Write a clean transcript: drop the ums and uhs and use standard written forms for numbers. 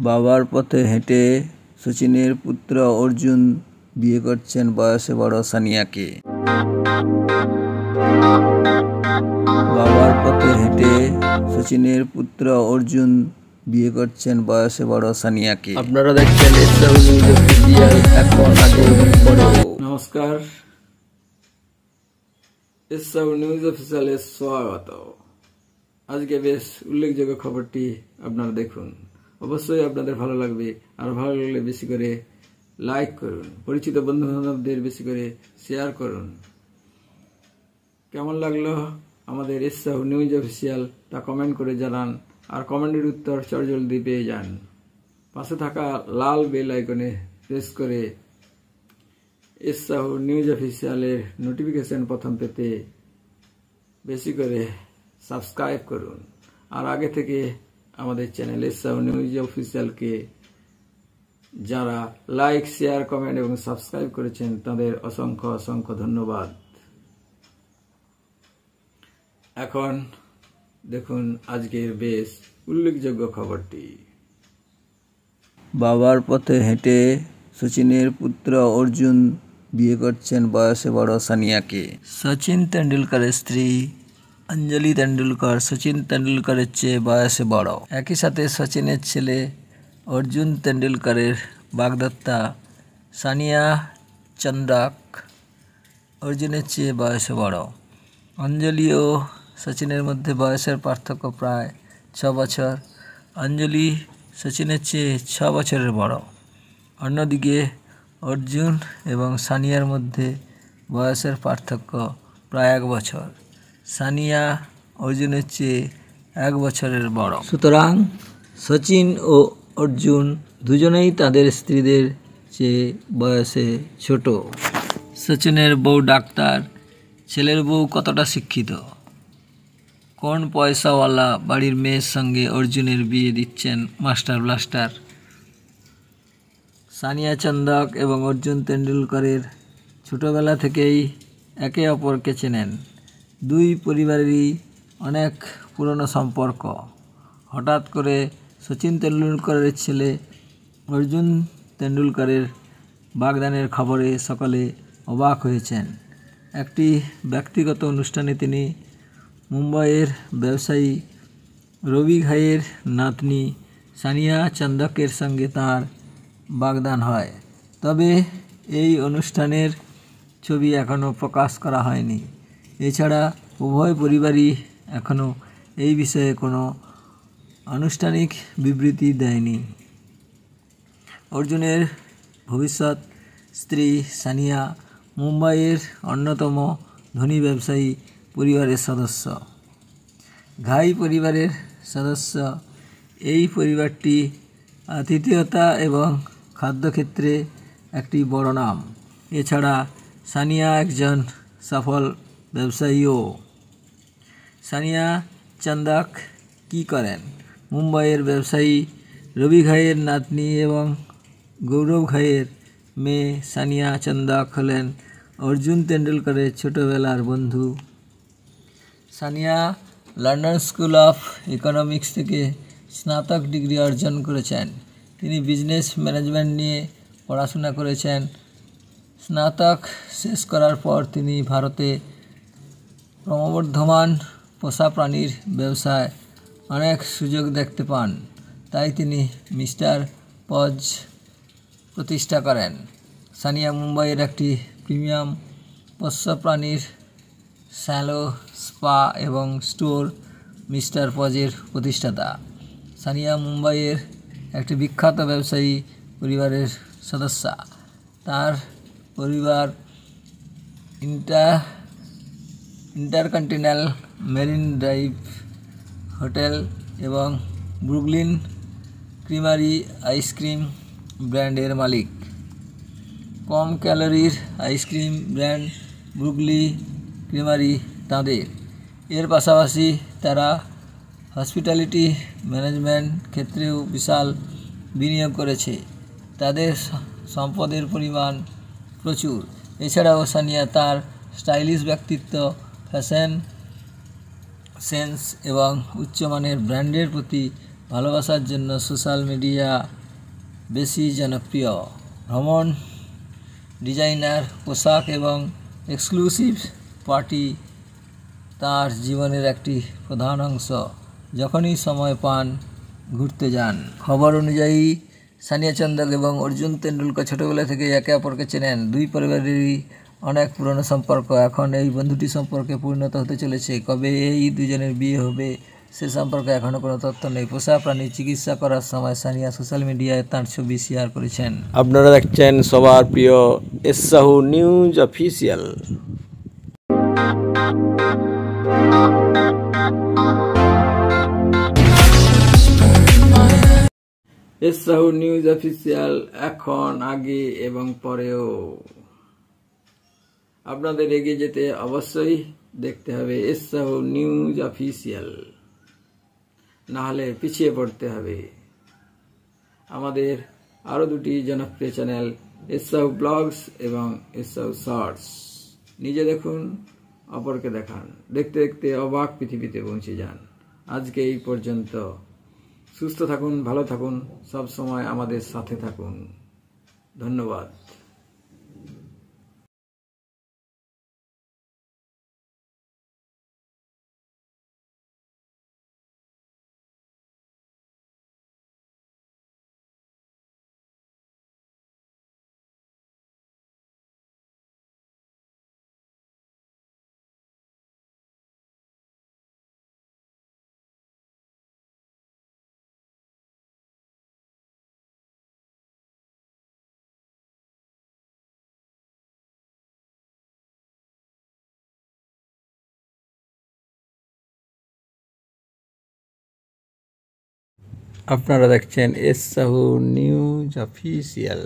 বাবার পথে হেঁটে সচিনের পুত্র অর্জুন বিয়ে করছেন বয়সে বড় সানিয়াকে। বাবার পথে হেঁটে সচিনের পুত্র অর্জুন বিয়ে করছেন বয়সে বড় সানিয়াকে। আপনারা দেখছেন এখন আগে পরে। নমস্কার, এসআউ নিউজ অফিসিয়ালে স্বাগত। আজকে বেশ উল্লেখযোগ্য খবরটি আপনারা দেখুন, অবশ্যই আপনাদের ভালো লাগবে। আর ভালো লাগলে বেশি করে লাইক করুন, পরিচিত বন্ধু বান্ধবদের বেশি করে শেয়ার করুন। কেমন লাগলো আমাদের এসআউ নিউজ অফিসিয়াল তা কমেন্ট করে জানান। আর কমেন্টের উত্তর চটজলদি পেয়ে যান। পাশে থাকা লাল বেল আইকনে প্রেস করে এসআউ নিউজ অফিসিয়ালের নোটিফিকেশন প্রথম পেতে বেশি করে সাবস্ক্রাইব করুন। আর আগে থেকে আমাদের চ্যানেল এসআউ নিউজ অফিসিয়ালকে যারা লাইক, শেয়ার, কমেন্ট এবং সাবস্ক্রাইব করেছেন তাদের অসংখ্য অসংখ্য ধন্যবাদ। এখন দেখুন আজকের বেশ উল্লেখযোগ্য খবরটি। বাবার পথে হেঁটে সচিনের পুত্র অর্জুন বিয়ে করছেন বয়সে বড় সানিয়াকে। সচিন তেন্ডুলকরের স্ত্রী অঞ্জলি তেন্ডুলকর সচিন তেন্ডুলকরের চেয়ে বয়সে বড়। একই সাথে সচিনের ছেলে অর্জুন তেন্ডুলকরের বাগদত্তা সানিয়া চন্দ্রাক অর্জুনের চেয়ে বয়সে বড়। অঞ্জলি ও সচিনের মধ্যে বয়সের পার্থক্য প্রায় 6 বছর। অঞ্জলি সচিনের চেয়ে 6 বছরের বড়। অন্যদিকে অর্জুন এবং সানিয়ার মধ্যে বয়সের পার্থক্য প্রায় 1 বছর। সানিয়া অর্জুনের চেয়ে 1 বছরের বড়। সুতরাং সচিন ও অর্জুন দুজনেই তাদের স্ত্রীদের চেয়ে বয়সে ছোট। সচিনের বউ ডাক্তার, ছেলের বউ কতটা শিক্ষিত? কোন পয়সাওয়ালা বাড়ির মেয়ের সঙ্গে অর্জুনের বিয়ে দিচ্ছেন মাস্টার ব্লাস্টার? সানিয়া চন্দক এবং অর্জুন তেন্ডুলকরের ছোটবেলা থেকেই একে অপরকে চেনেন। দুই পরিবারেরই অনেক পুরনো সম্পর্ক। হঠাৎ করে সচিন তেন্ডুলকরের ছেলে অর্জুন তেন্ডুলকরের বাগদানের খবরে সকলে অবাক হয়েছেন। একটি ব্যক্তিগত অনুষ্ঠানে তিনি মুম্বাইয়ের ব্যবসায়ী রবি ঘাইয়ের নাতনি সানিয়া চন্দকের সঙ্গে তাঁর বাগদান হয়। তবে এই অনুষ্ঠানের ছবি এখনও প্রকাশ করা হয়নি। এছাড়া উভয় পরিবারই এখনও এই বিষয়ে কোনো আনুষ্ঠানিক বিবৃতি দেয়নি। অর্জুনের ভবিষ্যৎ স্ত্রী সানিয়া মুম্বাইয়ের অন্যতম ধনী ব্যবসায়ী পরিবারের সদস্য। ঘাই পরিবারের সদস্য এই পরিবারটি আতিথেয়তা এবং খাদ্যক্ষেত্রে একটি বড় নাম। এছাড়া সানিয়া একজন সফল ব্যবসায়ীও। সানিয়া চন্দক কী করেন? মুম্বাইয়ের ব্যবসায়ী রবি ঘাইয়ের নাতনি এবং গৌরব ঘাইয়ের মেয়ে সানিয়া চন্দক হলেন অর্জুন তেন্ডুলকরের ছোটবেলার বন্ধু। Sania London school of economics থেকে স্নাতক ডিগ্রি অর্জন করেছেন। তিনি বিজনেস ম্যানেজমেন্ট নিয়ে পড়াশোনা করেছেন। স্নাতক শেষ করার পর তিনি ভারতে ক্রমবর্ধমান পোষা প্রাণীর ব্যবসায় অনেক সুযোগ দেখতে পান। তাই তিনি মিস্টার পজ প্রতিষ্ঠা করেন। সানিয়া মুম্বাইয়ের একটি প্রিমিয়াম পোষ্য প্রাণীর স্যালো, স্পা এবং স্টোর মিস্টার পজের প্রতিষ্ঠাতা। সানিয়া মুম্বাইয়ের একটি বিখ্যাত ব্যবসায়ী পরিবারের সদস্যা। তার পরিবার ইন্টারকন্টিনেন্টাল মেরিন ড্রাইভ হোটেল এবং ব্রুকলিন ক্রিমারি আইসক্রিম ব্র্যান্ডের মালিক। কম ক্যালোরির আইসক্রিম ব্র্যান্ড ব্রুকলি ক্রিমারি তাদের। এর পাশাপাশি তারা হসপিটালিটি ম্যানেজমেন্ট ক্ষেত্রেও বিশাল বিনিয়োগ করেছে। তাদের সম্পদের পরিমাণ প্রচুর। এছাড়াও সানিয়া তার স্টাইলিশ ব্যক্তিত্ব, ফ্যাশন সেন্স এবং উচ্চমানের ব্র্যান্ডের প্রতি ভালোবাসার জন্য সোশ্যাল মিডিয়া বেশি জনপ্রিয়। ভ্রমণ, ডিজাইনার, পোশাক এবং এক্সক্লুসিভ পার্টি তার জীবনের একটি প্রধান অংশ। যখনই সময় পান ঘুরতে যান। খবর অনুযায়ী সানিয়া চন্দক এবং অর্জুন তেন্ডুলকর ছোটবেলা থেকে একে অপরকে চেনেন। দুই পরিবারেরই অনেক পুরনো সম্পর্ক এখন এই বন্ধুটি সম্পর্কে পরিণত হতে চলেছে। কবে এই দুজনের বিয়ে হবে সে সম্পর্কে এখনও কোনো তথ্য নেই। পোষা প্রাণীর চিকিৎসা করার সময় সানিয়া সোশ্যাল মিডিয়ায় তাঁর ছবি শেয়ার করেছেন। আপনারা দেখছেন সবার প্রিয় এসসাহু নিউজ অফিসিয়াল। এসসাহু নিউজ অফিসিয়াল এখন, আগে এবং পরেও আপনাদের এগিয়ে যেতে অবশ্যই দেখতে হবে এসসাহু নিউজ অফিসিয়াল, না হলে পিছিয়ে পড়তে হবে। আমাদের আরো দুটি জনপ্রিয় চ্যানেল এসসাহু ব্লগস এবং এসসাহু শর্টস। নিজে দেখুন, অপরকে দেখান। দেখতে দেখতে অবাক পৃথিবীতে পৌঁছে যান। আজকে এই পর্যন্ত। সুস্থ থাকুন, ভালো থাকুন, সব সময় আমাদের সাথে থাকুন। ধন্যবাদ। আপনারা দেখছেন এসসাহু নিউজ অফিসিয়াল।